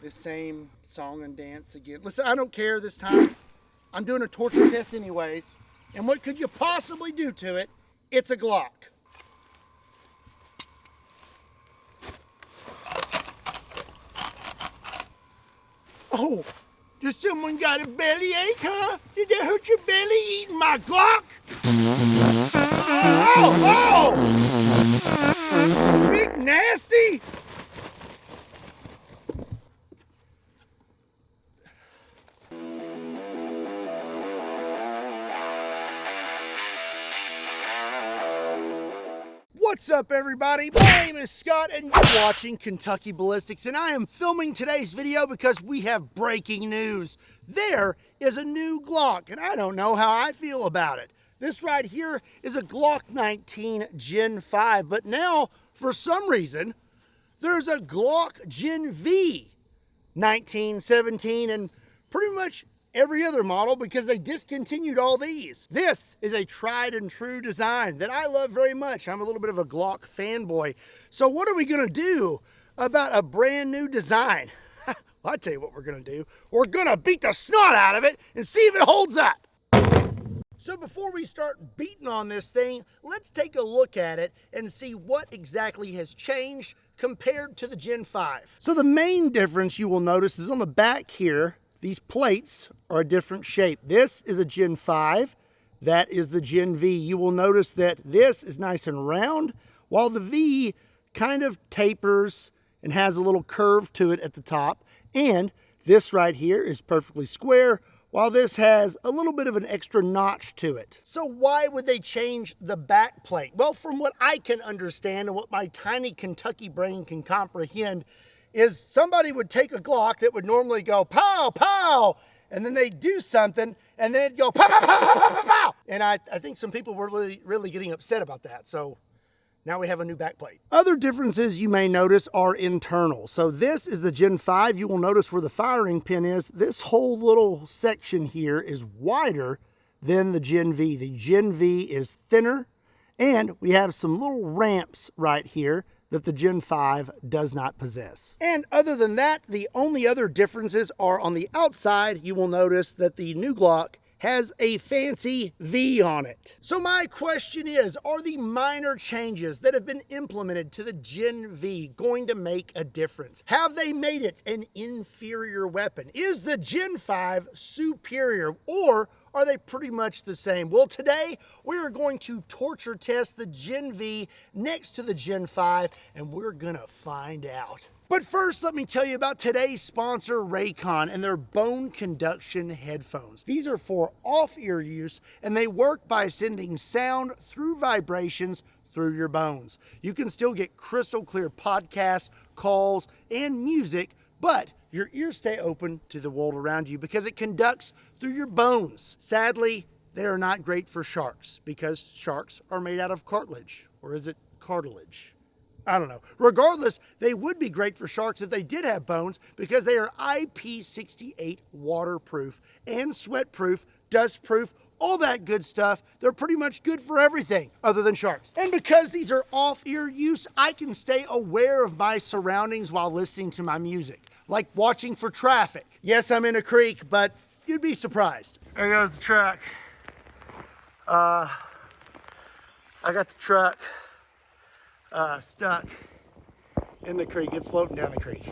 This same song and dance again. Listen, I don't care this time. I'm doing a torture test anyways. And what could you possibly do to it? It's a Glock. Oh, just someone got a bellyache, huh? Did that hurt your belly eating my Glock? Oh! Big nasty! What's up, everybody? My name is Scott and you're watching Kentucky Ballistics, and I am filming today's video because we have breaking news. There is a new Glock and I don't know how I feel about it. This right here is a Glock 19 Gen 5, but now for some reason there's a Glock Gen V 19, 17, and pretty much every other model because they discontinued all these. This is a tried and true design that I love very much. I'm a little bit of a Glock fanboy. So what are we gonna do about a brand new design? Well, I'll tell you what we're gonna do. We're gonna beat the snot out of it and see if it holds up. So before we start beating on this thing, let's take a look at it and see what exactly has changed compared to the Gen 5. So the main difference you will notice is on the back here. These plates are a different shape. This is a Gen 5, that is the Gen V. You will notice that this is nice and round, while the V kind of tapers and has a little curve to it at the top. And this right here is perfectly square, while this has a little bit of an extra notch to it. So why would they change the back plate? Well, from what I can understand and what my tiny Kentucky brain can comprehend, is somebody would take a Glock that would normally go pow, pow, and then they'd do something, and then it'd go pow, pow, pow, pow, pow, pow. And I think some people were really getting upset about that. So now we have a new backplate. Other differences you may notice are internal. So this is the Gen 5. You will notice where the firing pin is. This whole little section here is wider than the Gen V. The Gen V is thinner, and we have some little ramps right here that the Gen 5 does not possess. And other than that, the only other differences are on the outside. You will notice that the new Glock has a fancy V on it. So my question is, are the minor changes that have been implemented to the Gen V going to make a difference? Have they made it an inferior weapon? Is the Gen 5 superior, or are they pretty much the same? Well, today we are going to torture test the Gen V next to the Gen 5, and we're gonna find out. But first, let me tell you about today's sponsor, Raycon, and their bone conduction headphones. These are for off-ear use, and they work by sending sound through vibrations through your bones. You can still get crystal clear podcasts, calls, and music, but your ears stay open to the world around you because it conducts through your bones. Sadly, they are not great for sharks because sharks are made out of cartilage. Or is it cartilage? I don't know. Regardless, they would be great for sharks if they did have bones because they are IP68 waterproof and sweatproof, dustproof, all that good stuff. They're pretty much good for everything other than sharks. And because these are off-ear use, I can stay aware of my surroundings while listening to my music, like watching for traffic. Yes, I'm in a creek, but you'd be surprised. There goes the truck. I got the truck stuck in the creek. It's floating down the creek.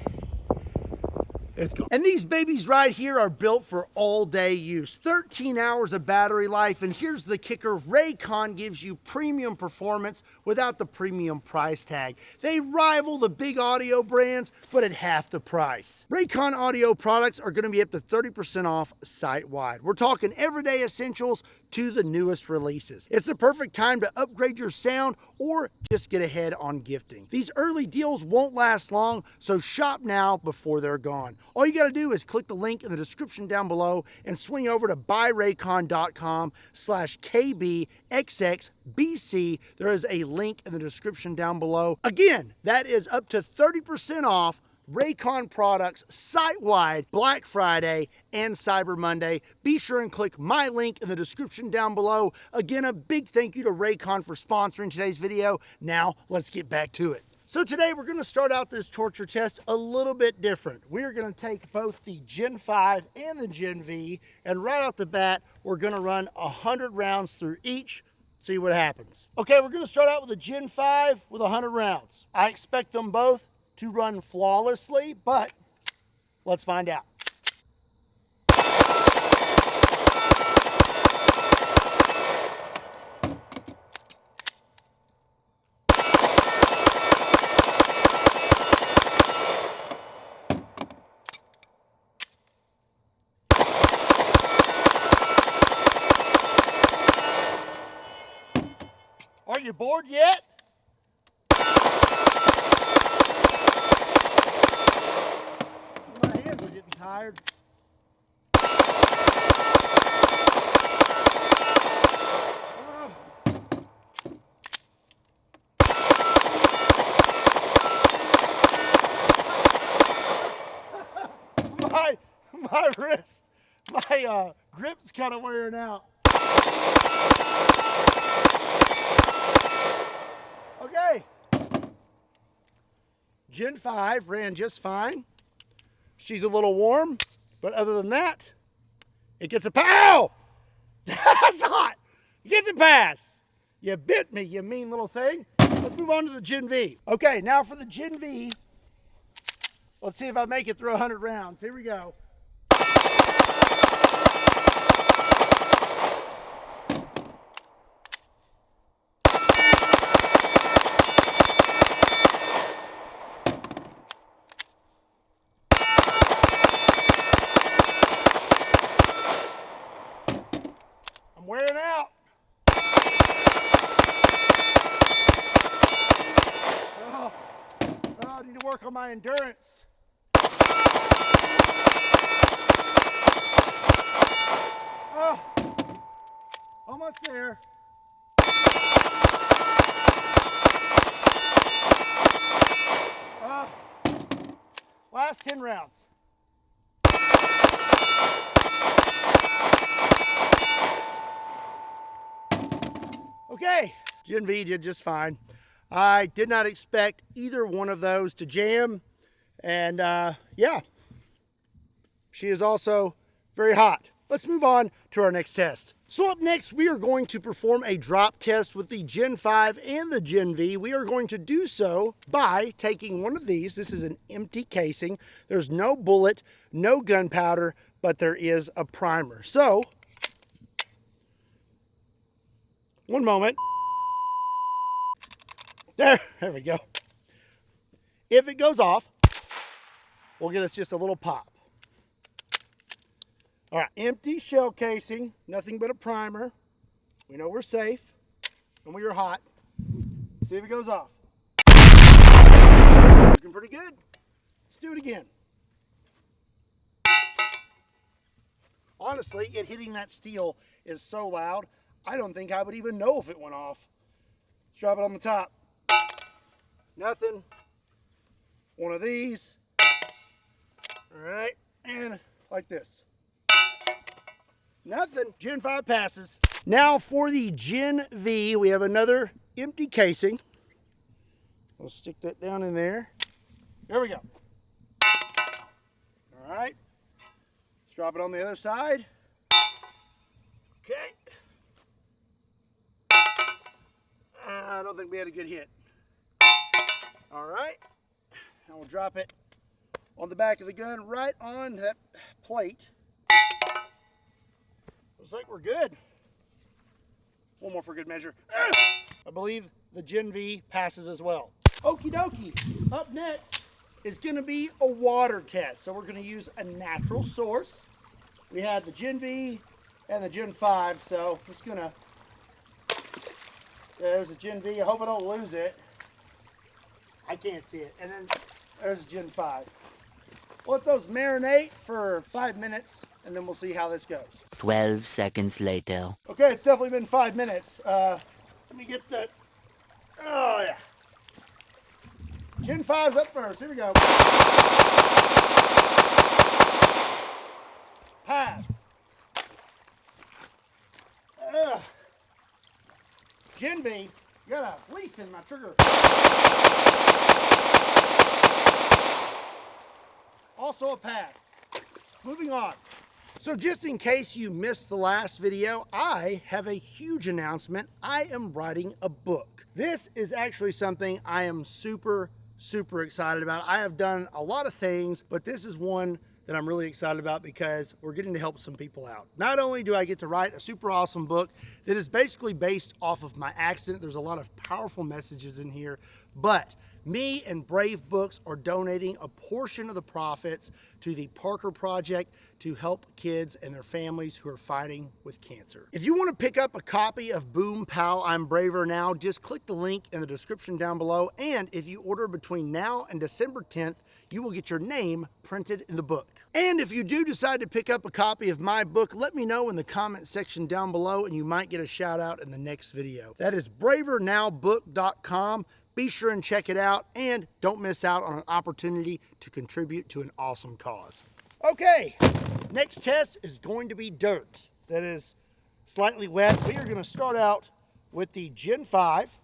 It's gone. And these babies right here are built for all day use. 13 hours of battery life, and here's the kicker. Raycon gives you premium performance without the premium price tag. They rival the big audio brands, but at half the price. Raycon audio products are gonna be up to 30% off site-wide. We're talking everyday essentials to the newest releases. It's the perfect time to upgrade your sound or just get ahead on gifting. These early deals won't last long, so shop now before they're gone. All you gotta do is click the link in the description down below and swing over to buyraycon.com/KBXXBC. There is a link in the description down below. Again, that is up to 30% off Raycon products site-wide Black Friday and Cyber Monday. Be sure and click my link in the description down below. Again, a big thank you to Raycon for sponsoring today's video. Now, let's get back to it. So today we're going to start out this torture test a little bit different. We are going to take both the Gen 5 and the Gen V, and right off the bat, we're going to run 100 rounds through each, see what happens. Okay, we're going to start out with the Gen 5 with 100 rounds. I expect them both to run flawlessly, but let's find out. Are you bored yet? My hands are getting tired. My wrist, my grip's kind of wearing out. Okay, Gen 5 ran just fine. She's a little warm, but other than that, it gets a pow! That's hot! It gets a pass. You bit me, you mean little thing. Let's move on to the Gen V. Okay, now for the Gen V, let's see if I make it through 100 rounds. Here we go. Wearing out. Oh, I need to work on my endurance. Oh, almost there. Last 10 rounds. Okay, Gen V did just fine. I did not expect either one of those to jam, and yeah, she is also very hot. Let's move on to our next test. So up next, we are going to perform a drop test with the Gen 5 and the Gen V. We are going to do so by taking one of these. This is an empty casing. There's no bullet, no gunpowder, but there is a primer. So, one moment. There we go. If it goes off, we'll get us just a little pop. All right, empty shell casing, nothing but a primer. We know we're safe, and we are hot. See if it goes off. Looking pretty good. Let's do it again. Honestly, it hitting that steel is so loud, I don't think I would even know if it went off. Let's drop it on the top. Nothing. One of these. All right, and like this. Nothing. Gen 5 passes. Now for the Gen V, we have another empty casing. We'll stick that down in there. There we go. All right. Let's drop it on the other side. Okay. I don't think we had a good hit. All right. Now we'll drop it on the back of the gun right on that plate. Looks like we're good. One more for good measure. I believe the Gen V passes as well. Okie dokie. Up next is going to be a water test. So we're going to use a natural source. We had the Gen V and the Gen 5, so I'm just going to... There's a Gen V. I hope I don't lose it. I can't see it. And then there's a Gen 5. Let those marinate for 5 minutes, and then we'll see how this goes. 12 seconds later. Okay, it's definitely been 5 minutes. Let me get that. Oh, yeah. Gen 5's up first. Here we go. Pass. Ugh. Gen V, you got a leaf in my trigger. Also a pass. Moving on. So just in case you missed the last video, I have a huge announcement. I am writing a book. This is actually something I am super excited about. I have done a lot of things, but this is one that I'm really excited about because we're getting to help some people out. Not only do I get to write a super awesome book that is basically based off of my accident, there's a lot of powerful messages in here, but me and Brave Books are donating a portion of the profits to the Parker Project to help kids and their families who are fighting with cancer. If you want to pick up a copy of Boom Pow, I'm Braver Now, just click the link in the description down below. And if you order between now and December 10th, you will get your name printed in the book. And if you do decide to pick up a copy of my book, let me know in the comment section down below and you might get a shout out in the next video. That is bravernowbook.com. Be sure and check it out and don't miss out on an opportunity to contribute to an awesome cause. Okay, next test is going to be dirt that is slightly wet. We are going to start out with the Gen 5,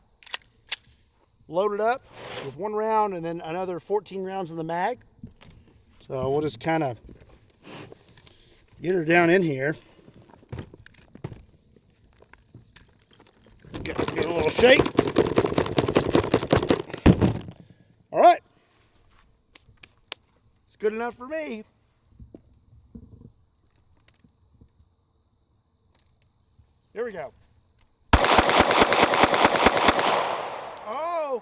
loaded up with 1 round and then another 14 rounds in the mag. So we'll just kind of get her down in here. Give it a little shake. All right, it's good enough for me. Here we go. Oh,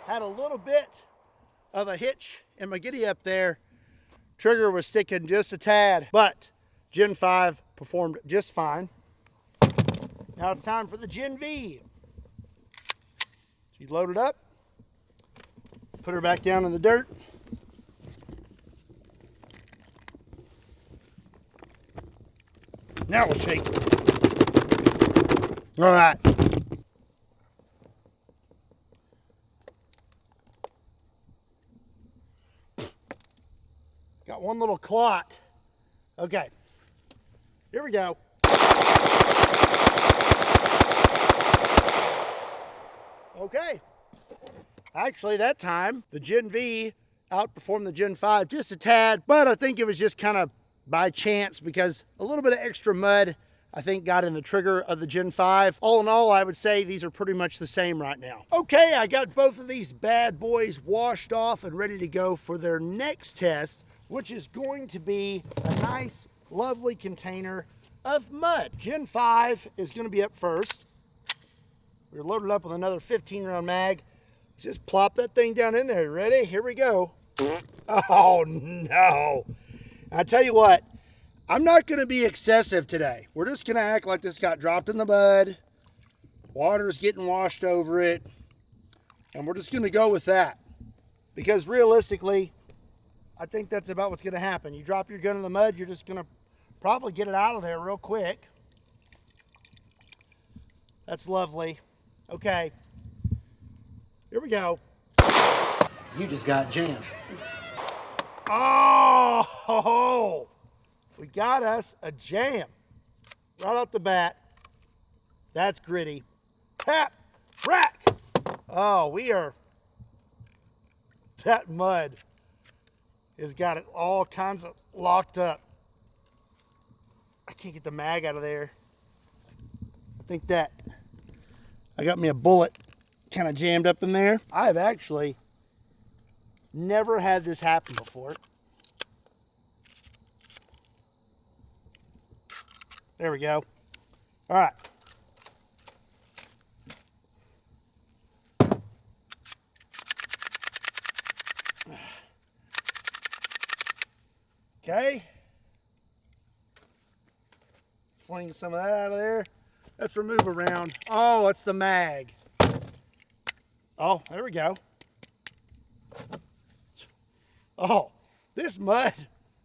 had a little bit of a hitch in my giddy up there. Trigger was sticking just a tad, but Gen 5 performed just fine. Now it's time for the Gen V. She's loaded up. Put her back down in the dirt. Now we'll shake. All right. Got one little clot. Okay. Here we go. Okay. Actually, that time, the Gen V outperformed the Gen 5 just a tad, but I think it was just kind of by chance because a little bit of extra mud, I think, got in the trigger of the Gen 5. All in all, I would say these are pretty much the same right now. Okay, I got both of these bad boys washed off and ready to go for their next test, which is going to be a nice, lovely container of mud. Gen 5 is going to be up first. We're loaded up with another 15 round mag. Let's just plop that thing down in there. Ready? Here we go. Oh no. I tell you what, I'm not going to be excessive today. We're just going to act like this got dropped in the mud. Water's getting washed over it. And we're just going to go with that. Because realistically, I think that's about what's going to happen. You drop your gun in the mud, you're just going to probably get it out of there real quick. That's lovely. Okay. Here we go. You just got jammed. Oh, we got us a jam right off the bat. That's gritty. Tap, rack. Oh, that mud has got it all kinds of locked up. I can't get the mag out of there. I think that I got me a bullet kind of jammed up in there. I've actually never had this happen before. There we go. All right. Okay. Fling some of that out of there. Let's remove a round. Oh, it's the mag. Oh, there we go. Oh, this mud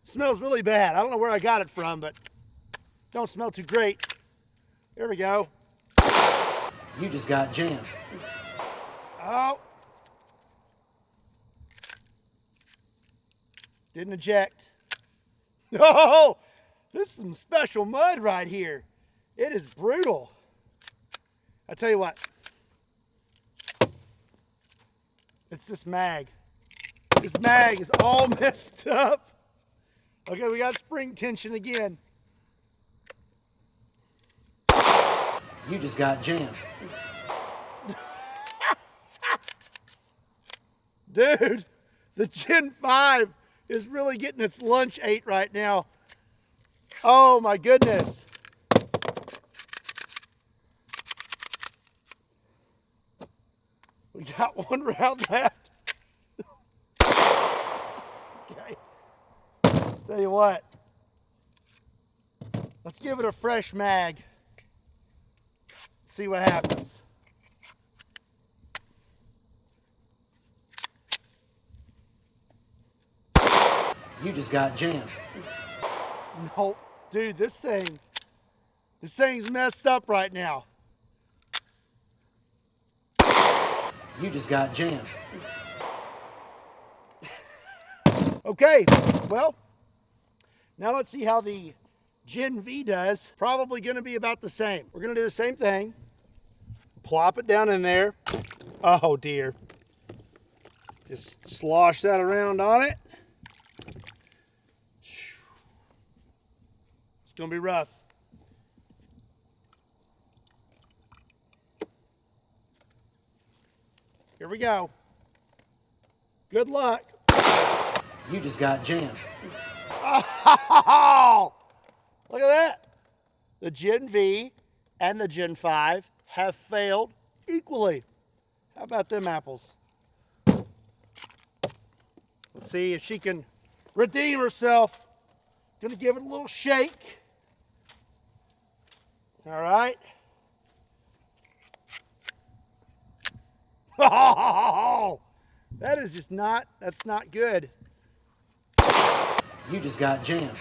smells really bad. I don't know where I got it from, but don't smell too great. Here we go. You just got jammed. Oh. Didn't eject. Oh, this is some special mud right here. It is brutal. I tell you what. It's this mag. This mag is all messed up. Okay, we got spring tension again. You just got jammed. Dude, the Gen 5 is really getting its lunch ate right now. Oh my goodness. We got one round left. Okay. Tell you what. Let's give it a fresh mag. See what happens. You just got jammed. No, dude, this thing's messed up right now. You just got jammed. Okay, well, now let's see how the Gen V does. Probably going to be about the same. We're going to do the same thing. Plop it down in there. Oh dear. Just slosh that around on it. It's going to be rough. Here we go. Good luck. You just got jammed. Oh, look at that. The Gen V and the Gen 5 have failed equally. How about them apples? Let's see if she can redeem herself. Gonna give it a little shake. All right. Oh, that is just not, that's not good. You just got jammed.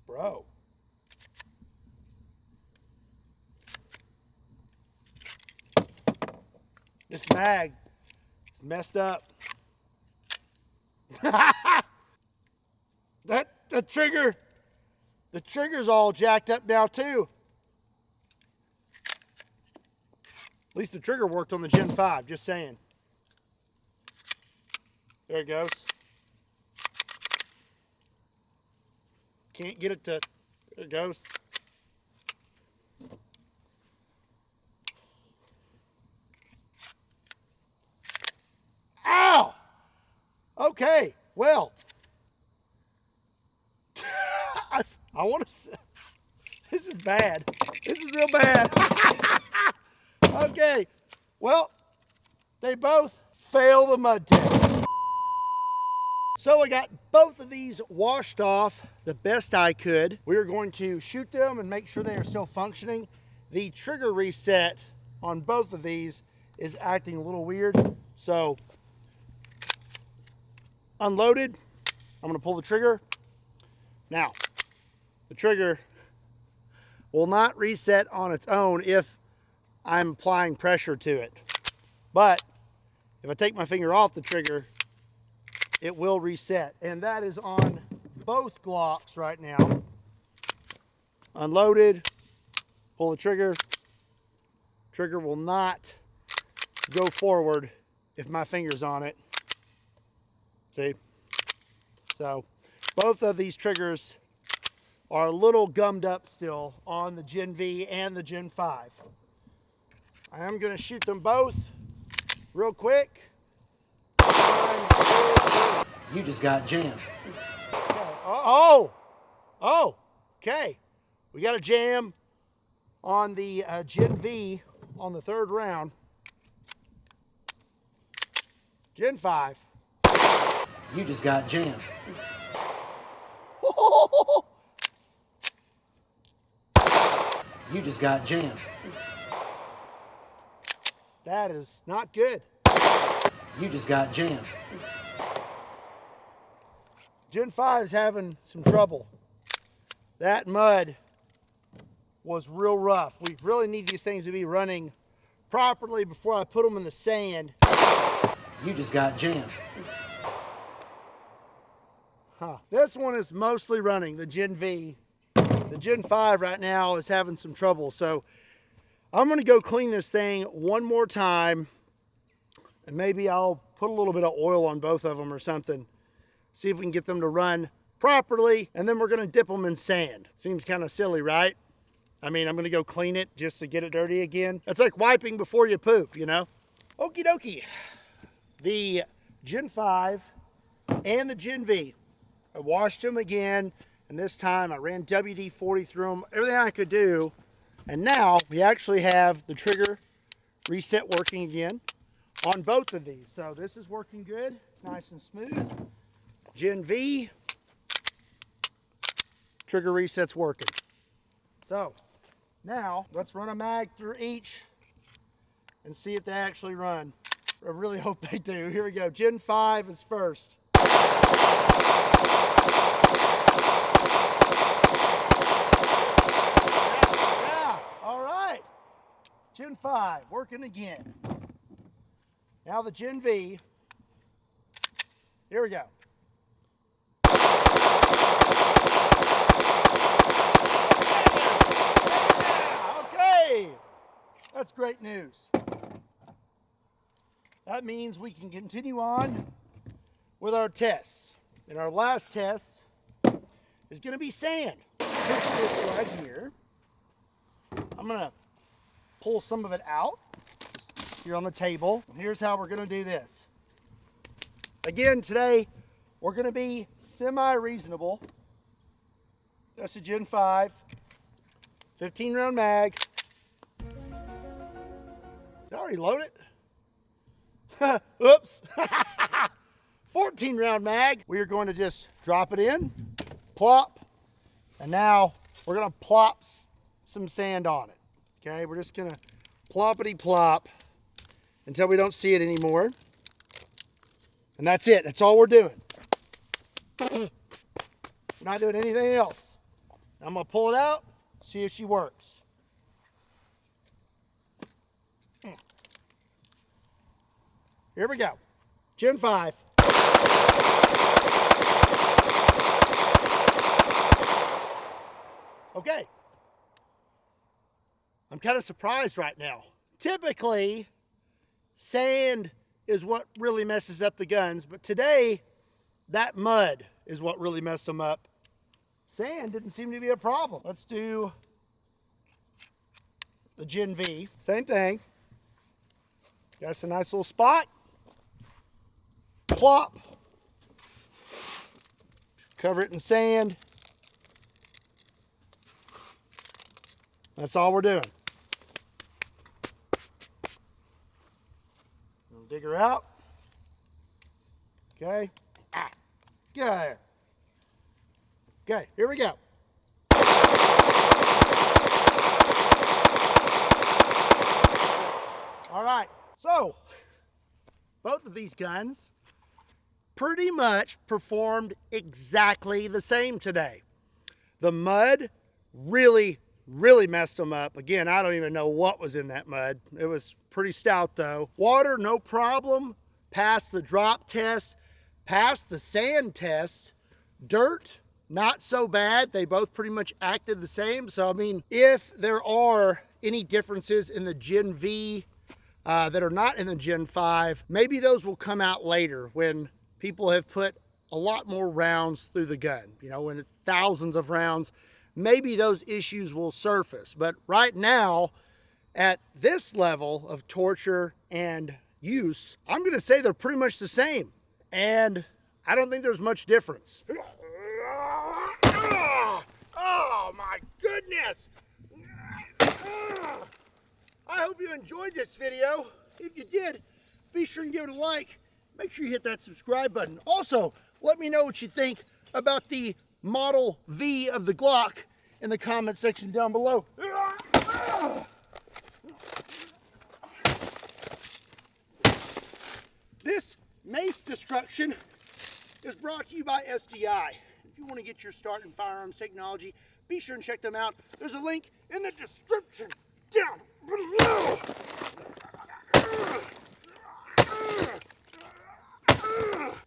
Bro. This mag is messed up. the trigger's all jacked up now too. At least the trigger worked on the Gen 5, just saying. There it goes. Can't get it to, there it goes. Ow! Okay, well. I want to, this is bad. This is real bad. Okay, well, they both fail the mud test. So I got both of these washed off the best I could. We are going to shoot them and make sure they are still functioning. The trigger reset on both of these is acting a little weird. So unloaded, I'm gonna pull the trigger. Now, the trigger will not reset on its own if I'm applying pressure to it. But if I take my finger off the trigger, it will reset. And that is on both Glocks right now. Unloaded, pull the trigger. Trigger will not go forward if my finger's on it. See? So both of these triggers are a little gummed up still on the Gen V and the Gen 5. I am going to shoot them both real quick. You just got jammed. Okay. Oh, okay. We got a jam on the Gen V on the third round. Gen 5. You just got jammed. You just got jammed. That is not good. You just got jammed. Gen 5 is having some trouble. That mud was real rough. We really need these things to be running properly before I put them in the sand. You just got jammed. This one is mostly running, the Gen V. The Gen 5 right now is having some trouble. So I'm gonna go clean this thing one more time, and maybe I'll put a little bit of oil on both of them or something. See if we can get them to run properly, and then we're gonna dip them in sand. Seems kind of silly, right? I mean, I'm gonna go clean it just to get it dirty again. It's like wiping before you poop, you know? Okie dokie. The Gen 5 and the Gen V. I washed them again, and this time I ran WD-40 through them, everything I could do. And now we actually have the trigger reset working again on both of these. So this is working good. It's nice and smooth. Gen V, trigger reset's working. So now let's run a mag through each and see if they actually run. I really hope they do. Here we go. Gen 5 is first. Yeah, all right. Gen 5 working again. Now the Gen V. Here we go. Okay. That's great news. That means we can continue on with our tests. And our last test is going to be sand. Picture this right here. I'm going to pull some of it out just here on the table. And here's how we're going to do this. Again, today we're going to be semi-reasonable. That's a Gen 5, 15 round mag. Did I already load it? Oops. 14 round mag. We are going to just drop it in, plop, and now we're going to plop some sand on it. Okay, we're just going to ploppity plop until we don't see it anymore. And that's it. That's all we're doing. We're not doing anything else. I'm going to pull it out, see if she works. Here we go. Gen 5. Okay. I'm kind of surprised right now. Typically, sand is what really messes up the guns, but today, that mud is what really messed them up. Sand didn't seem to be a problem. Let's do the Gen V. Same thing. Got us a nice little spot. Plop. Cover it in sand. That's all we're doing. We'll dig her out. Okay. Get out of there. Okay, here we go. All right, so both of these guns pretty much performed exactly the same today. The mud really messed them up. Again, I don't even know what was in that mud. It was pretty stout though. Water, no problem. Passed the drop test, passed the sand test. Dirt, not so bad. They both pretty much acted the same. So, I mean, if there are any differences in the Gen V that are not in the Gen 5, maybe those will come out later when people have put a lot more rounds through the gun. You know, when it's thousands of rounds, maybe those issues will surface. But right now, at this level of torture and use, I'm going to say they're pretty much the same. And I don't think there's much difference. Oh my goodness! I hope you enjoyed this video. If you did, be sure and give it a like. Make sure you hit that subscribe button. Also, let me know what you think about the Model V of the Glock in the comment section down below. Mace destruction is brought to you by SDI. If you want to get your start in firearms technology, be sure and check them out. There's a link in the description down below.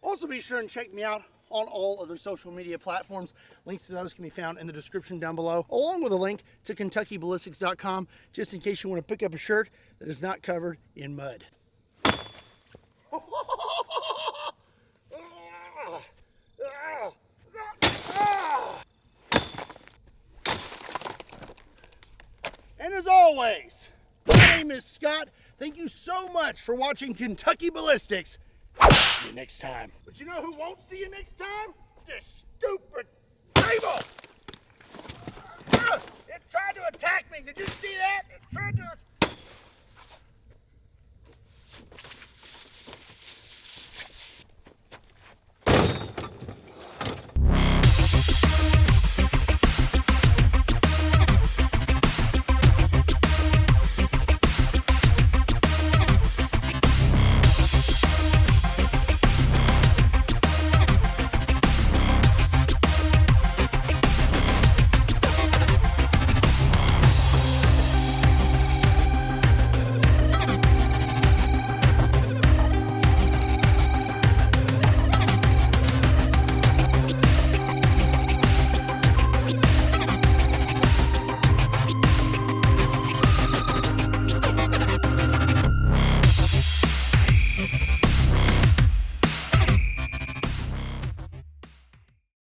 Also, be sure and check me out on all other social media platforms. Links to those can be found in the description down below, along with a link to KentuckyBallistics.com, just in case you want to pick up a shirt that is not covered in mud. And as always, my name is Scott. Thank you so much for watching Kentucky Ballistics. See you next time. But you know who won't see you next time? This stupid table! It tried to attack me. Did you see that? It tried to